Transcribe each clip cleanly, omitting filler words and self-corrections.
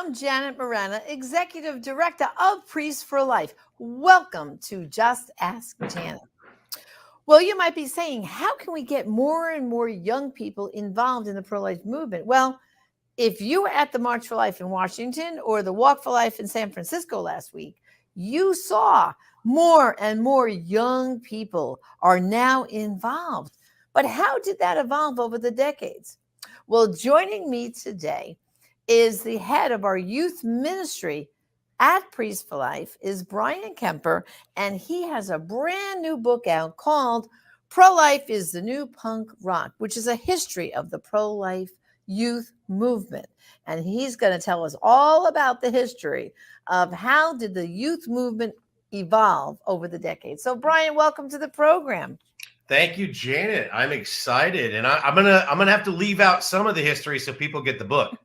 I'm Janet Morana, Executive Director of Priests for Life. Welcome to Just Ask Janet. Well, you might be saying, how can we get more and more young people involved in the pro-life movement? Well, if you were at the March for Life in Washington or the Walk for Life in San Francisco last week, you saw more and more young people are now involved. But how did that evolve over the decades? Well, joining me today is the head of our youth ministry at Priest for Life is Bryan Kemper, and he has a brand new book out called Pro-Life is the New Punk Rock, which is a history of the pro-life youth movement. And he's going to tell us all about the history of how did the youth movement evolve over the decades. So Bryan, welcome to the program. Thank you, Janet. I'm excited, and I'm gonna have to leave out some of the history so people get the book.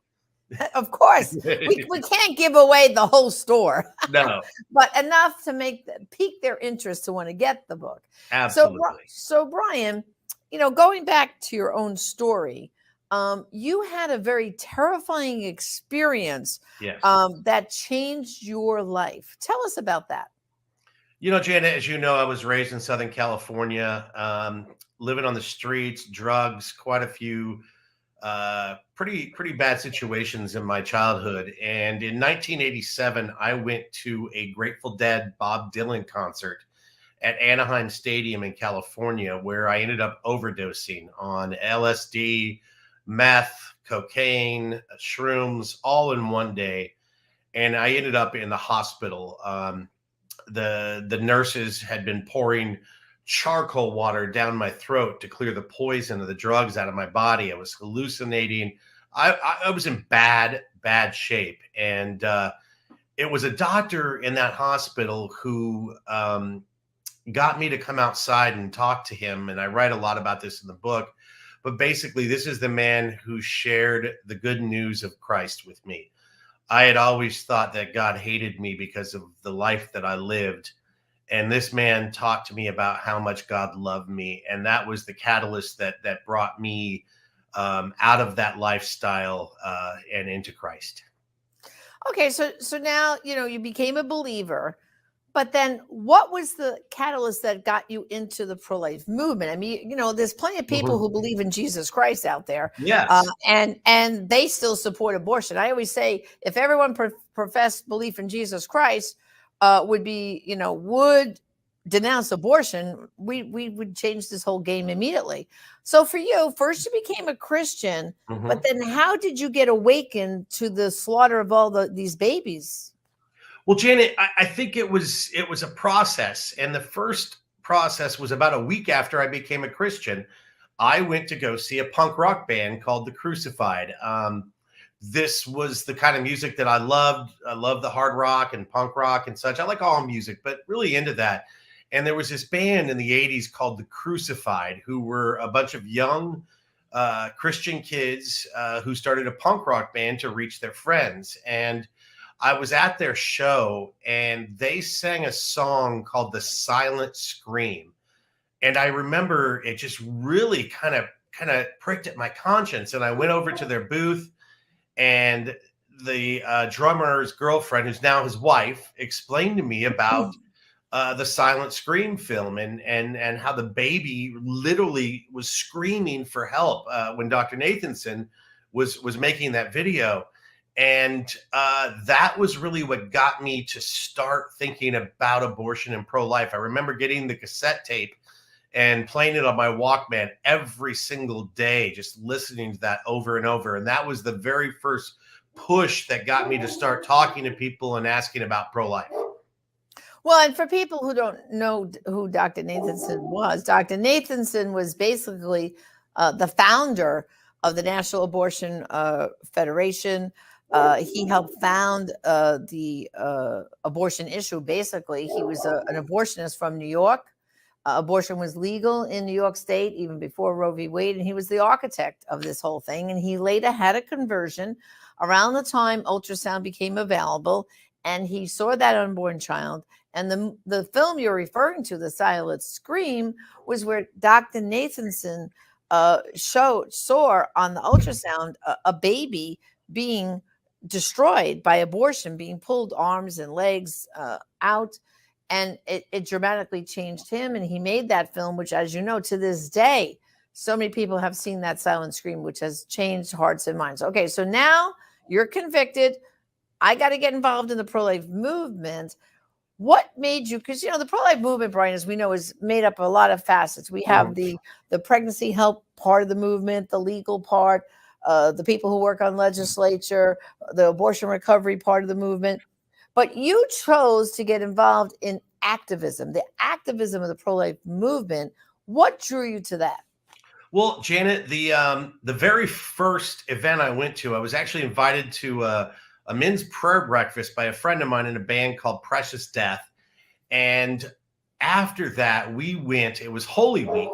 Of course, we can't give away the whole store. No, but enough to pique their interest to want to get the book. absolutely. So Bryan, going back to your own story, you had a very terrifying experience Yes. that changed your life. Tell us about that. Janet, as you know, I was raised in Southern California, living on the streets, drugs, quite a few pretty bad situations in my childhood. And in 1987, I went to a Grateful Dead Bob Dylan concert at Anaheim Stadium in California, where I ended up overdosing on LSD, meth, cocaine, shrooms, all in one day. And I ended up in the hospital. The nurses had been pouring charcoal water down my throat to clear the poison of the drugs out of my body. I was hallucinating. I was in bad shape. And it was a doctor in that hospital who got me to come outside and talk to him. And I write a lot about this in the book. But basically, this is the man who shared the good news of Christ with me. I had always thought that God hated me because of the life that I lived. And this man talked to me about how much God loved me. And that was the catalyst that brought me out of that lifestyle and into Christ. Okay, so now, you became a believer. But then what was the catalyst that got you into the pro-life movement? I mean, there's plenty of people who believe in Jesus Christ out there. Yes. And they still support abortion. I always say if everyone professed belief in Jesus Christ would denounce abortion, we would change this whole game immediately. So for you, first you became a Christian, but then how did you get awakened to the slaughter of all these babies? Well, Janet, I think it was a process. And the first process was about a week after I became a Christian. I went to go see a punk rock band called The Crucified. This was the kind of music that I loved. I love the hard rock and punk rock and such. I like all music, but really into that. And there was this band in the 80s called The Crucified, who were a bunch of young Christian kids who started a punk rock band to reach their friends. And I was at their show and they sang a song called The Silent Scream. And I remember it just really kind of pricked at my conscience. And I went over to their booth, and the drummer's girlfriend, who's now his wife, explained to me about the Silent Scream film and how the baby literally was screaming for help when Dr. Nathanson was making that video. And that was really what got me to start thinking about abortion and pro-life. I remember getting the cassette tape and playing it on my Walkman every single day, just listening to that over and over. And that was the very first push that got me to start talking to people and asking about pro-life. Well, and for people who don't know who Dr. Nathanson was basically the founder of the National Abortion Federation. He helped found the abortion issue. Basically, he was an abortionist from New York. Abortion was legal in New York State even before Roe v. Wade, and he was the architect of this whole thing. And he later had a conversion around the time ultrasound became available, and he saw that unborn child. And the film you're referring to, The Silent Scream, was where Dr. Nathanson saw on the ultrasound a baby being destroyed by abortion, being pulled arms and legs out. And it dramatically changed him. And he made that film, which, as you know, to this day, so many people have seen that silent scream, which has changed hearts and minds. Okay, so now you're convicted. I got to get involved in the pro-life movement. What made you, because the pro-life movement, Brian, as we know, is made up of a lot of facets. We have the pregnancy help part of the movement, the legal part, the people who work on legislature, the abortion recovery part of the movement. But you chose to get involved in activism, the activism of the pro-life movement. What drew you to that? Well, Janet, the very first event I went to, I was actually invited to a men's prayer breakfast by a friend of mine in a band called Precious Death. And after that, we went, it was Holy Week,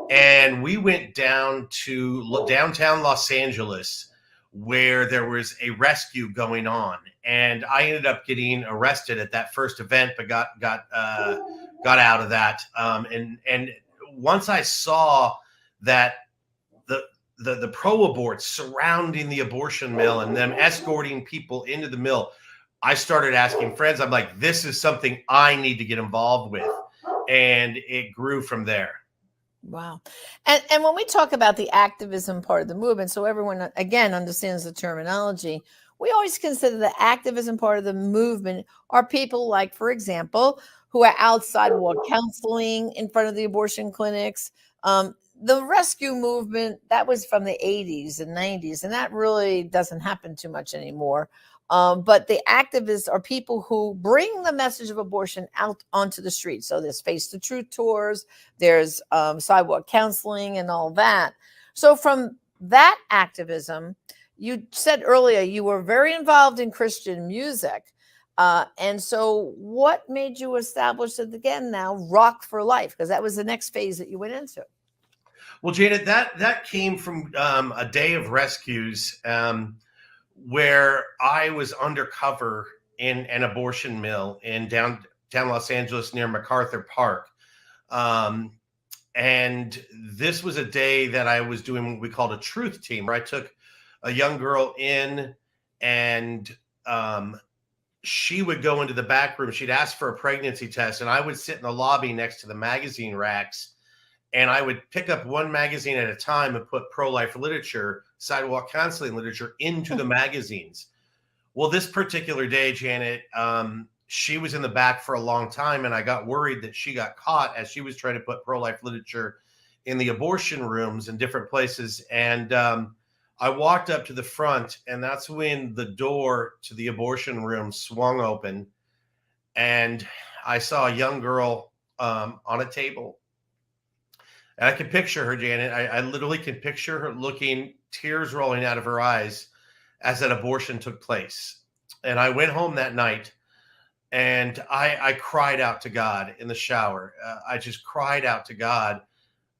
and we went down to downtown Los Angeles, where there was a rescue going on. And I ended up getting arrested at that first event, but got out of that. And once I saw that the pro-aborts surrounding the abortion mill and them escorting people into the mill, I started asking friends. I'm like, this is something I need to get involved with. And it grew from there. Wow. And when we talk about the activism part of the movement, so everyone, again, understands the terminology, we always consider the activism part of the movement are people like, for example, who are outside sidewalk counseling in front of the abortion clinics. The rescue movement, that was from the 80s and 90s, and that really doesn't happen too much anymore. But the activists are people who bring the message of abortion out onto the street. So there's Face the Truth tours, there's sidewalk counseling and all that. So from that activism, you said earlier you were very involved in Christian music. And so what made you establish it again now, Rock for Life? Because that was the next phase that you went into. Well, Janet, that came from a day of rescues where I was undercover in an abortion mill in downtown Los Angeles near MacArthur Park. And this was a day that I was doing what we called a truth team, where I took a young girl in, and she would go into the back room. She'd ask for a pregnancy test, and I would sit in the lobby next to the magazine racks. And I would pick up one magazine at a time and put pro-life literature, sidewalk counseling literature into the magazines. Well, this particular day, Janet, she was in the back for a long time, and I got worried that she got caught as she was trying to put pro-life literature in the abortion rooms in different places. And I walked up to the front, and that's when the door to the abortion room swung open, and I saw a young girl on a table. And I can picture her, Janet. I literally can picture her looking, tears rolling out of her eyes as that abortion took place. And I went home that night, and I cried out to God in the shower. I just cried out to God.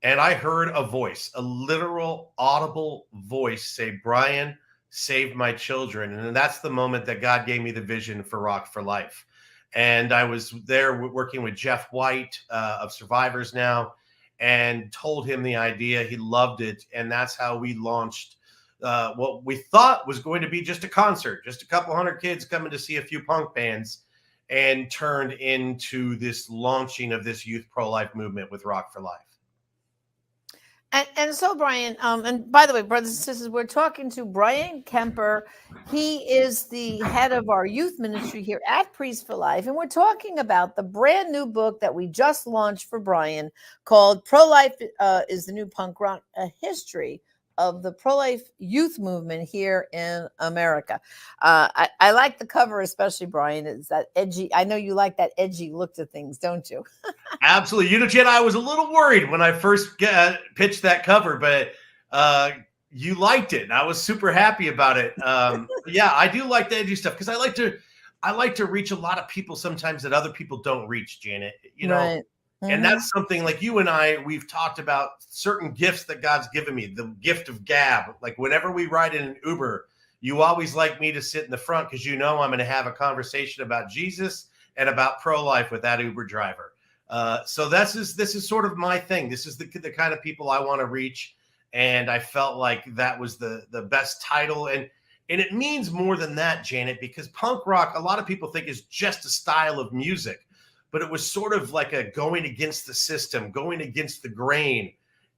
And I heard a voice, a literal audible voice say, "Brian, save my children." And that's the moment that God gave me the vision for Rock for Life. And I was there working with Jeff White of Survivors Now, and told him the idea. He loved it. And that's how we launched what we thought was going to be just a concert, just a couple hundred kids coming to see a few punk bands, and turned into this launching of this youth pro-life movement with Rock for Life. And so, Brian, and by the way, brothers and sisters, we're talking to Bryan Kemper. He is the head of our youth ministry here at Priest for Life. And we're talking about the brand new book that we just launched for Brian called Pro-Life is the New Punk Rock, a history of the pro-life youth movement here in America. I like the cover, especially, Brian. It's that edgy. I know you like that edgy look to things, don't you? Absolutely. You know, Jen, I was a little worried when I first pitched that cover, but you liked it. And I was super happy about it. Yeah, I do like the edgy stuff because I like to reach a lot of people sometimes that other people don't reach, Janet. You know, Right. And that's something like you and I, we've talked about certain gifts that God's given me, the gift of gab. Like whenever we ride in an Uber, you always like me to sit in the front because you know I'm going to have a conversation about Jesus and about pro-life with that Uber driver. So this is sort of my thing. This is the kind of people I want to reach. And I felt like that was the best title. And And it means more than that, Janet, because punk rock, a lot of people think is just a style of music, but it was sort of like a going against the system, going against the grain.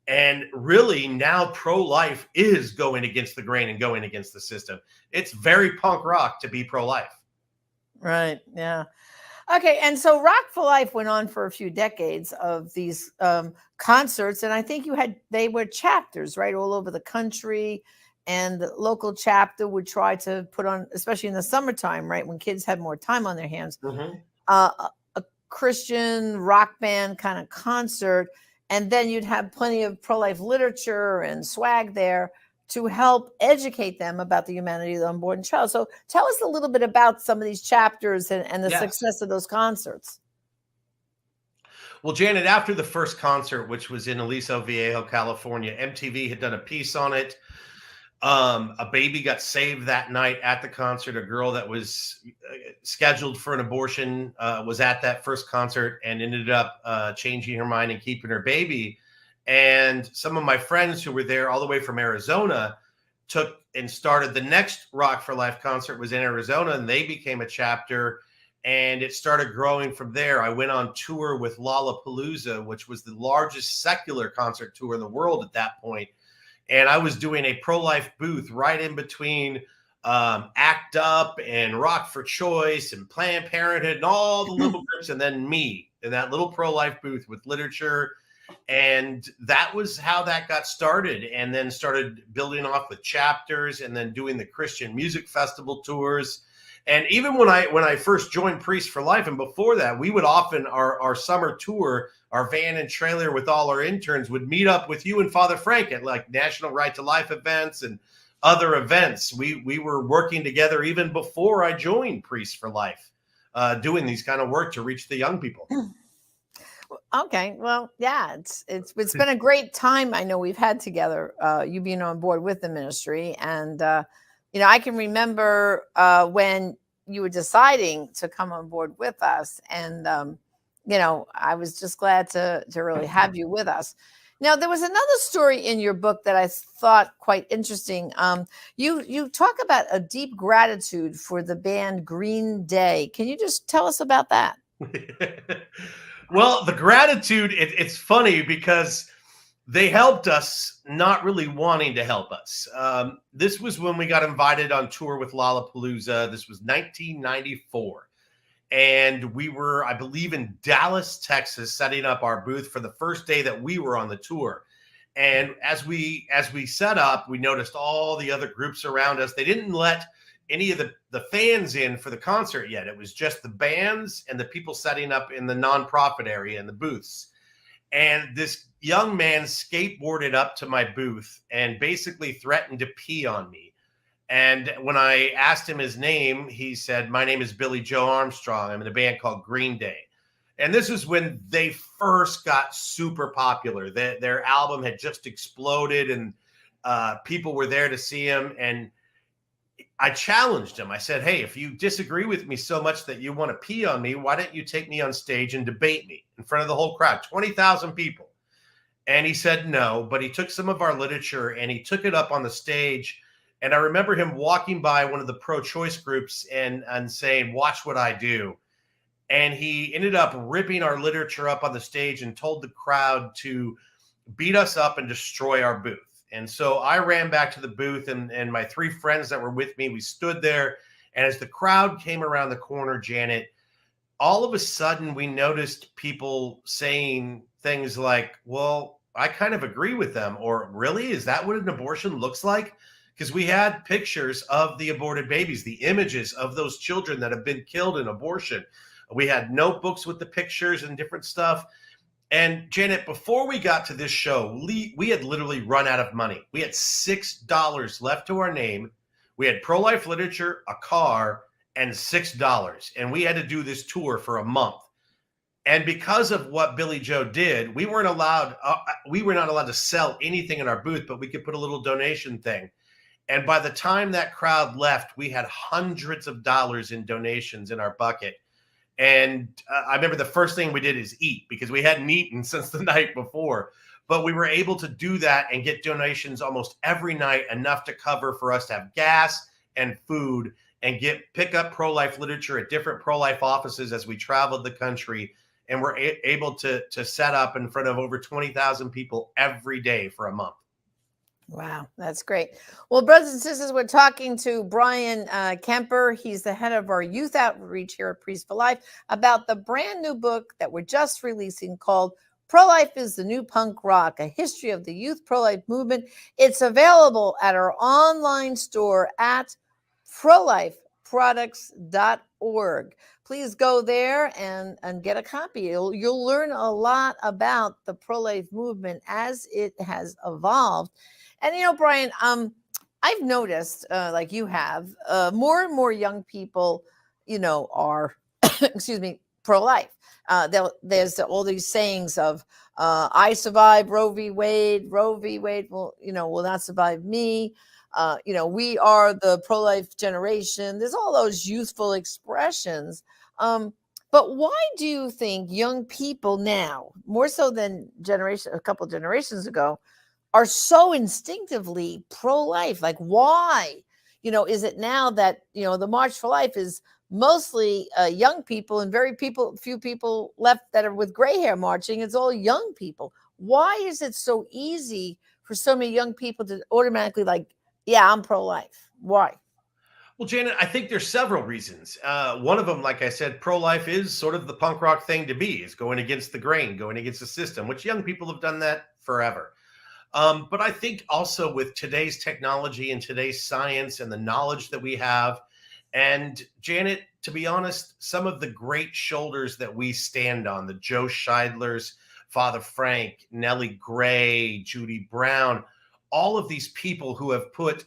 And really now pro-life is going against the grain and going against the system. It's very punk rock to be pro-life. Right. Yeah. Okay. And so Rock for Life went on for a few decades of these concerts. And I think they were chapters, right, all over the country. And the local chapter would try to put on, especially in the summertime, right, when kids had more time on their hands, a Christian rock band kind of concert. And then you'd have plenty of pro-life literature and swag there to help educate them about the humanity of the unborn child. So tell us a little bit about some of these chapters and the success of those concerts. Well, Janet, after the first concert, which was in Aliso Viejo, California, MTV had done a piece on it. A baby got saved that night at the concert. A girl that was scheduled for an abortion was at that first concert and ended up changing her mind and keeping her baby. And some of my friends who were there all the way from Arizona took and started the next Rock for Life concert was in Arizona, and they became a chapter, and it started growing from there. I went on tour with Lollapalooza, which was the largest secular concert tour in the world at that point. And I was doing a pro-life booth right in between ACT UP and Rock for Choice and Planned Parenthood and all the little groups, and then me in that little pro-life booth with literature. And that was how that got started, and then started building off with chapters and then doing the Christian music festival tours. And even when I first joined Priests for Life, and before that, we would often, our summer tour, our van and trailer with all our interns would meet up with you and Father Frank at like National Right to Life events and other events. We were working together even before I joined Priests for Life, doing these kind of work to reach the young people. Okay. Well, yeah, it's been a great time. I know we've had together, you being on board with the ministry. And, I can remember when you were deciding to come on board with us. And, I was just glad to really have you with us. Now, there was another story in your book that I thought quite interesting. You talk about a deep gratitude for the band Green Day. Can you just tell us about that? Well, the gratitude, it's funny because they helped us not really wanting to help us. This was when we got invited on tour with Lollapalooza. This was 1994. And we were, I believe, in Dallas, Texas, setting up our booth for the first day that we were on the tour. And as we set up, we noticed all the other groups around us. They didn't let any of the fans in for the concert yet. It was just the bands and the people setting up in the nonprofit area in the booths. And this young man skateboarded up to my booth and basically threatened to pee on me. And when I asked him his name, he said, "My name is Billy Joe Armstrong. I'm in a band called Green Day." And this is when they first got super popular. Their album had just exploded, and people were there to see him. And I challenged him. I said, "Hey, if you disagree with me so much that you want to pee on me, why don't you take me on stage and debate me in front of the whole crowd, 20,000 people?" And he said no, but he took some of our literature and he took it up on the stage. And I remember him walking by one of the pro-choice groups and saying, "Watch what I do." And he ended up ripping our literature up on the stage and told the crowd to beat us up and destroy our booth. And so I ran back to the booth, and my three friends that were with me, we stood there. And as the crowd came around the corner, Janet, all of a sudden we noticed people saying things like, "Well, I kind of agree with them," or "Really? Is that what an abortion looks like?" Because we had pictures of the aborted babies, the images of those children that have been killed in abortion. We had notebooks with the pictures and different stuff. And Janet, before we got to this show, we had literally run out of money. We had $6 left to our name. We had pro-life literature, a car, and $6. And we had to do this tour for a month. And because of what Billy Joe did, we were not allowed to sell anything in our booth, but we could put a little donation thing. And by the time that crowd left, we had hundreds of dollars in donations in our bucket. And I remember the first thing we did is eat, because we hadn't eaten since the night before. But we were able to do that and get donations almost every night, enough to cover for us to have gas and food and pick up pro-life literature at different pro-life offices as we traveled the country, and we're able to set up in front of over 20,000 people every day for a month. Wow, that's great. Well, brothers and sisters, we're talking to Bryan Kemper. He's the head of our youth outreach here at Priests for Life about the brand new book that we're just releasing called Pro-Life is the New Punk Rock, a history of the Youth Prolife Movement. It's available at our online store at prolifeproducts.org. Please go there and get a copy. You'll learn a lot about the pro-life movement as it has evolved. And, Bryan, I've noticed, like you have, more and more young people, are, excuse me, pro-life. There's all these sayings of, I survived Roe v. Wade will not survive me. We are the pro-life generation. There's all those youthful expressions. But why do you think young people now, more so than a couple generations ago, are so instinctively pro-life? Like, why? Is it now that, the March for Life is mostly young people and few people left that are with gray hair marching? It's all young people. Why is it so easy for so many young people to automatically yeah, I'm pro-life? Why? Well, Janet, I think there's several reasons. One of them, like I said, pro-life is sort of the punk rock thing to be, is going against the grain, going against the system, which young people have done that forever. But I think also with today's technology and today's science and the knowledge that we have, and Janet, to be honest, some of the great shoulders that we stand on, the Joe Scheidlers, Father Frank, Nellie Gray, Judy Brown, all of these people who have put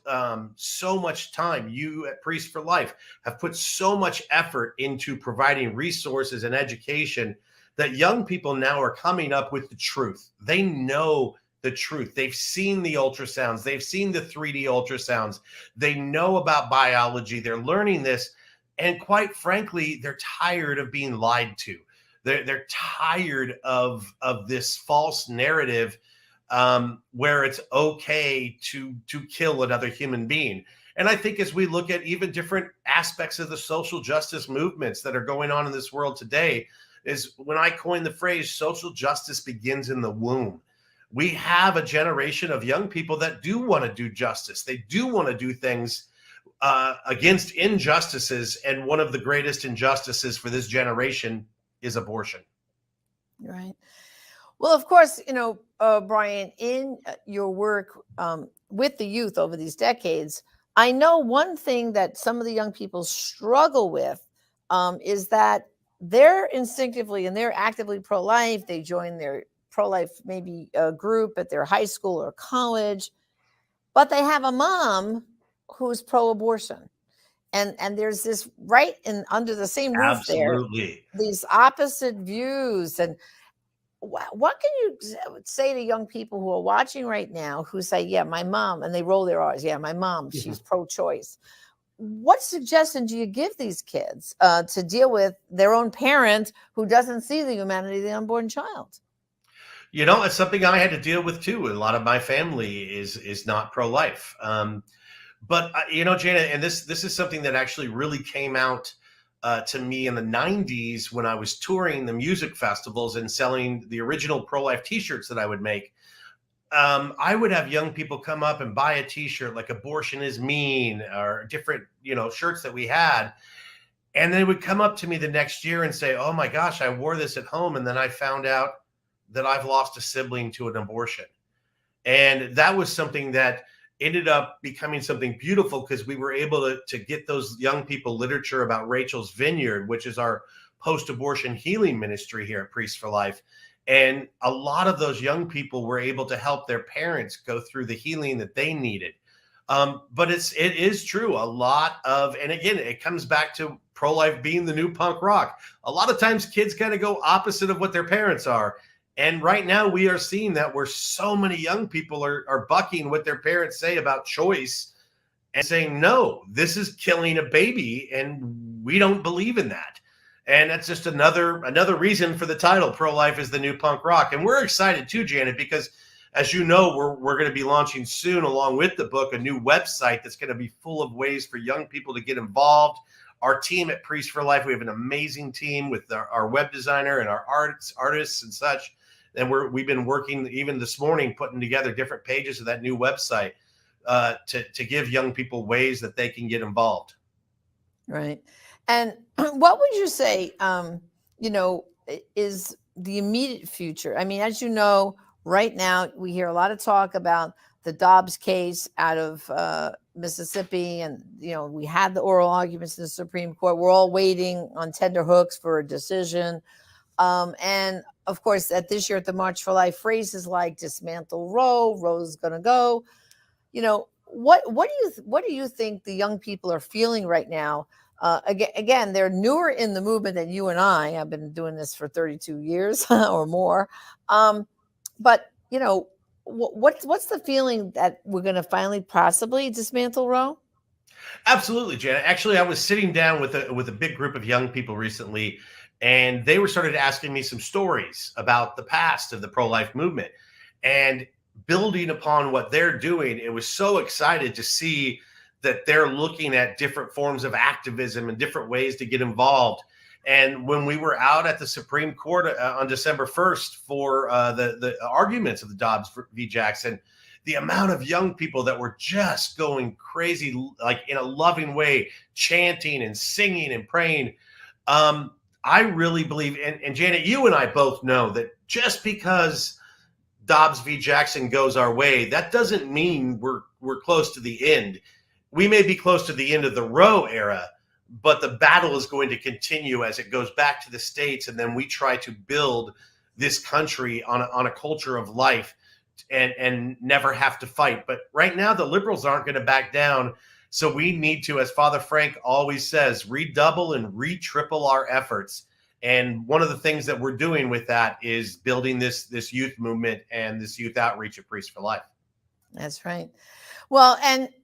so much time, you at Priests for Life have put so much effort into providing resources and education, that young people now are coming up with the truth. They know the truth. They've seen the ultrasounds. They've seen the 3D ultrasounds. They know about biology. They're learning this. And quite frankly, they're tired of being lied to. They're tired of this false narrative where it's okay to kill another human being. And I think as we look at even different aspects of the social justice movements that are going on in this world today, is when I coined the phrase, social justice begins in the womb. We have a generation of young people that do want to do justice. They do want to do things against injustices. And one of the greatest injustices for this generation is abortion. Right. Well, of course, Bryan, in your work with the youth over these decades, I know one thing that some of the young people struggle with is that they're instinctively and they're actively pro-life. They join their pro-life maybe a group at their high school or college, but they have a mom who's pro-abortion. And there's this right in under the same roof Absolutely. there, these opposite views. And what can you say to young people who are watching right now who say, yeah, my mom, and they roll their eyes, yeah, my mom, she's pro-choice. What suggestion do you give these kids to deal with their own parent who doesn't see the humanity of the unborn child? It's something I had to deal with too. A lot of my family is not pro-life. But Janet, and this is something that actually really came out to me in the 90s when I was touring the music festivals and selling the original pro-life t-shirts that I would make. I would have young people come up and buy a t-shirt like "Abortion is Mean" or different, shirts that we had. And they would come up to me the next year and say, "Oh my gosh, I wore this at home. And then I found out that I've lost a sibling to an abortion." And that was something that ended up becoming something beautiful, because we were able to get those young people literature about Rachel's Vineyard, which is our post-abortion healing ministry here at Priests for Life. And a lot of those young people were able to help their parents go through the healing that they needed. But it is true. A lot of, and again, it comes back to pro-life being the new punk rock. A lot of times kids kind of go opposite of what their parents are. And right now we are seeing that where so many young people are bucking what their parents say about choice and saying, no, this is killing a baby, and we don't believe in that. And that's just another reason for the title, Pro-Life is the New Punk Rock. And we're excited too, Janet, because As you know, we're going to be launching soon, along with the book, a new website that's going to be full of ways for young people to get involved. Our team at Priest for Life, we have an amazing team with our web designer and our artists and such. And we've been working even this morning, putting together different pages of that new website to give young people ways that they can get involved. Right. And what would you say, is the immediate future? I mean, as you know, right now we hear a lot of talk about the Dobbs case out of Mississippi, and we had the oral arguments in the Supreme Court. We're all waiting on tender hooks for a decision, and of course, this year at the March for Life, phrases like "dismantle Roe," "Roe's going to go." What do you think the young people are feeling right now? Again, they're newer in the movement than you and I. I've been doing this for 32 years or more, but what's the feeling that we're going to finally possibly dismantle Roe? Absolutely, Janet. Actually, I was sitting down with a big group of young people recently, and they started asking me some stories about the past of the pro-life movement. And building upon what they're doing, it was so excited to see that they're looking at different forms of activism and different ways to get involved. And when we were out at the Supreme Court on December 1st for the arguments of the Dobbs v. Jackson, the amount of young people that were just going crazy, like in a loving way, chanting and singing and praying. I really believe, and Janet, you and I both know that just because Dobbs v. Jackson goes our way, that doesn't mean we're close to the end. We may be close to the end of the Roe era, but the battle is going to continue as it goes back to the states, and then we try to build this country on a culture of life and never have to fight. But right now, the liberals aren't going to back down. So we need to, as Father Frank always says, redouble and re-triple our efforts. And one of the things that we're doing with that is building this youth movement and this youth outreach at Priest for Life. That's right. Well,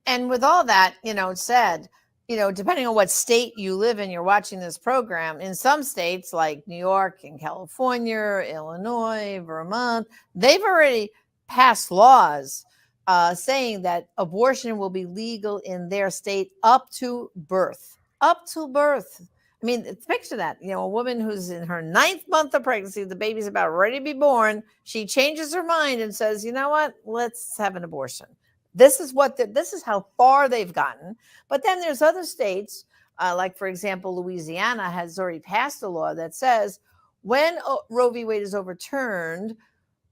and with all that, said, depending on what state you live in, you're watching this program. In some states like New York and California, Illinois, Vermont, they've already passed laws saying that abortion will be legal in their state up to birth. Up to birth. I mean, picture that, a woman who's in her 9th month of pregnancy, the baby's about ready to be born. She changes her mind and says, you know what, let's have an abortion. This is how far they've gotten. But then there's other states, like, for example, Louisiana has already passed a law that says when Roe v. Wade is overturned,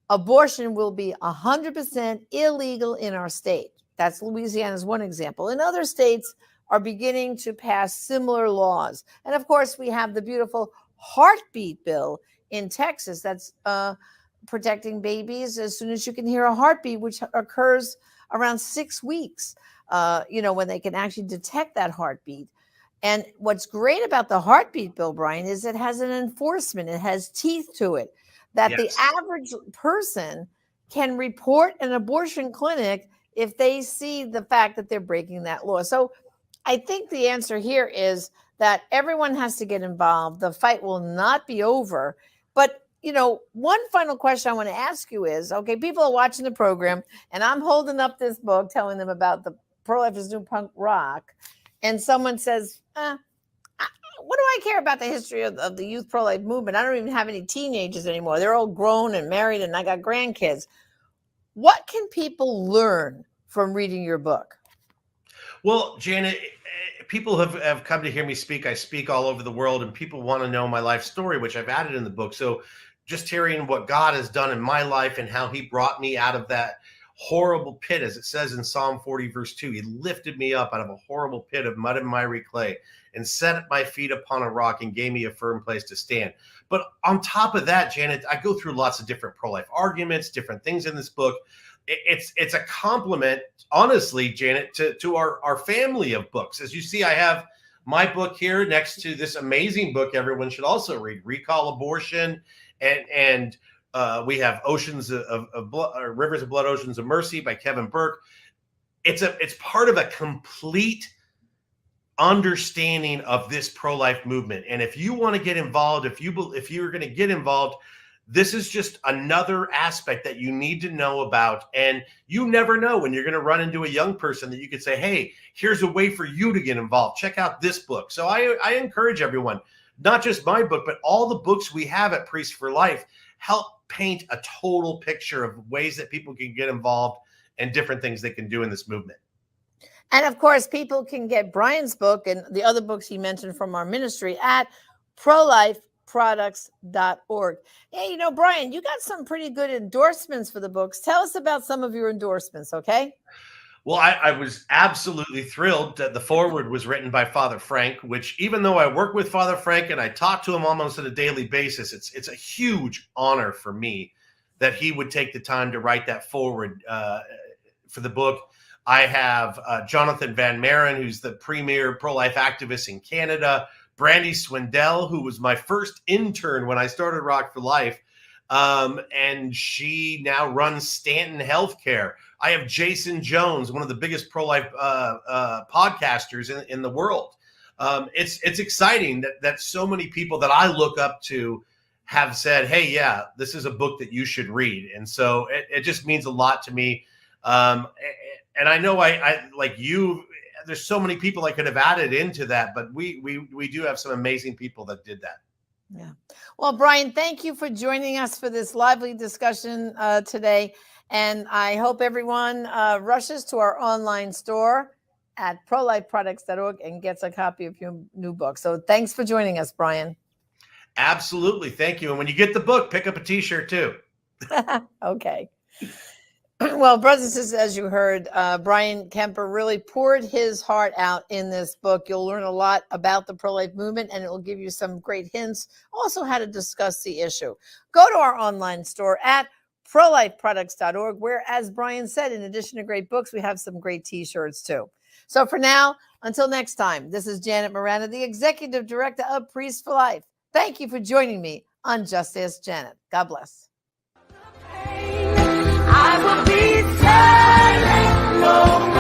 abortion will be 100% illegal in our state. That's Louisiana's one example. And other states are beginning to pass similar laws. And of course, we have the beautiful heartbeat bill in Texas that's protecting babies as soon as you can hear a heartbeat, which occurs around 6 weeks, when they can actually detect that heartbeat. And what's great about the heartbeat bill, Brian, is it has an enforcement. It has teeth to it, that Yes. the average person can report an abortion clinic if they see the fact that they're breaking that law. So I think the answer here is that everyone has to get involved. The fight will not be over. But, one final question I want to ask you is, okay, people are watching the program, and I'm holding up this book telling them about the pro-lifers new punk rock, and someone says, what do I care about the history of the youth pro-life movement? I don't even have any teenagers anymore. They're all grown and married, and I got grandkids. What can people learn from reading your book? Well, Janet, people have come to hear me speak. I speak all over the world, and people want to know my life story, which I've added in the book. So just hearing what God has done in my life and how he brought me out of that horrible pit, as it says in Psalm 40, verse 2, he lifted me up out of a horrible pit of mud and miry clay and set my feet upon a rock and gave me a firm place to stand. But on top of that, Janet, I go through lots of different pro-life arguments, different things in this book. It's a compliment, honestly, Janet, to our family of books. As you see, I have my book here next to this amazing book everyone should also read, Recall Abortion, and we have Oceans of Blood, Rivers of Blood, Oceans of Mercy by Kevin Burke. It's part of a complete understanding of this pro-life movement. And if you want to get involved, if you're going to get involved, This is just another aspect that you need to know about. And you never know when you're going to run into a young person that you could say, hey, here's a way for you to get involved. Check out this book. So I encourage everyone, not just my book, but all the books we have at Priests for Life help paint a total picture of ways that people can get involved and different things they can do in this movement. And of course, people can get Bryan's book and the other books he mentioned from our ministry at prolifeproducts.org. Hey, you know, Bryan, you got some pretty good endorsements for the books. Tell us about some of your endorsements, okay? Well, I was absolutely thrilled that the foreword was written by Father Frank, which even though I work with Father Frank and I talk to him almost on a daily basis, it's a huge honor for me that he would take the time to write that foreword for the book. I have Jonathan Van Maren, who's the premier pro-life activist in Canada, Brandy Swindell, who was my first intern when I started Rock for Life, and she now runs Stanton Healthcare. I have Jason Jones, one of the biggest pro-life podcasters in the world. It's exciting that so many people that I look up to have said, hey, yeah, this is a book that you should read. And so it just means a lot to me. And I know I like you, there's so many people I could have added into that, but we do have some amazing people that did that. Yeah. Well, Bryan, thank you for joining us for this lively discussion today. And I hope everyone rushes to our online store at prolifeproducts.org and gets a copy of your new book. So thanks for joining us, Bryan. Absolutely. Thank you. And when you get the book, pick up a t-shirt too. Okay. Well, brothers and sisters, as you heard, Bryan Kemper really poured his heart out in this book. You'll learn a lot about the pro-life movement, and it will give you some great hints, also how to discuss the issue. Go to our online store at prolifeproducts.org, where, as Bryan said, in addition to great books, we have some great t-shirts too. So for now, until next time, this is Janet Miranda, the Executive Director of Priests for Life. Thank you for joining me on Just Ask Janet. God bless. I will be silent no more.